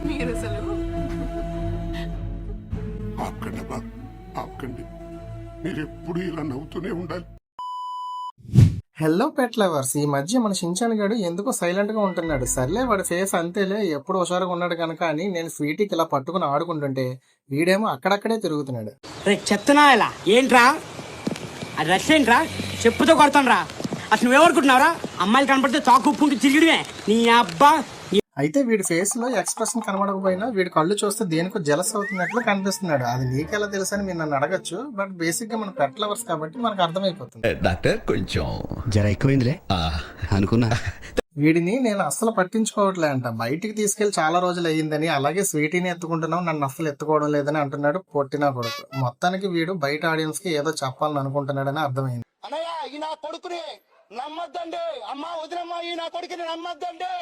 మీరు అసలు ఆపకండి అమ్మా, ఆపకండి. మీరు ఎప్పుడు ఇలా నవ్వుతూనే ఉండాలి. హలో పెట్ లవర్స్, ఈ మధ్య మన షించాన్ గడు ఎందుకో సైలెంట్ గా ఉంటున్నాడు. సర్లే వాడి ఫేస్ అంతేలే, ఎప్పుడు హుషారుగా ఉన్నాడు కనుక అని నేను స్వీటీకి ఇలా పట్టుకుని ఆడుకుంటుంటే వీడేమో అక్కడక్కడే తిరుగుతున్నాడు. చెప్తున్నా ఇలా ఏంట్రా అది రష్ ఏంట్రా, చెప్పుతో కొడతాను రా. అసలు నువ్వెవరుకుంటున్నావురా? అమ్మాయిలు కనపడితే చాకు ఉప్పుకుంటూ తిరిగిడమే నీ అబ్బా. అయితే వీడి ఫేస్ లో ఎక్స్ప్రెషన్ కనబడకపోయినా వీడి కళ్ళు చూస్తే దేనికో జలస్ అవుతున్నట్లు కనిపిస్తున్నాడు. అది నీకెలా తెలుసు అని మీరు నన్ను అడగచ్చు, బట్ బేసిక్ గా మన పెట్ లవర్స్ కాబట్టి మనకు అర్థమైపోతుంది. డాక్టర్ కొంచెం జర ఎక్కువైందిలే అనుకున్నా. వీడిని నేను అస్సలు పట్టించుకోవట్లే అంట. బయటికి తీసుకెళ్లి చాలా రోజులు అయ్యిందని, అలాగే స్వీటీని ఎత్తుకుంటున్నావు, నన్ను అస్సలు ఎత్తుకోవడం లేదని అంటున్నాడు పొట్టినా కొడుకు. మొత్తానికి వీడు బయట ఆడియన్స్ కి ఏదో చెప్పాలని అనుకుంటున్నాడని అర్థమైంది. అన్నయ్య ఈ నా కొడుకుని నమ్మద్దండి, అమ్మా వదినమ్మా ఈ నా కొడుకుని నమ్మద్దండి.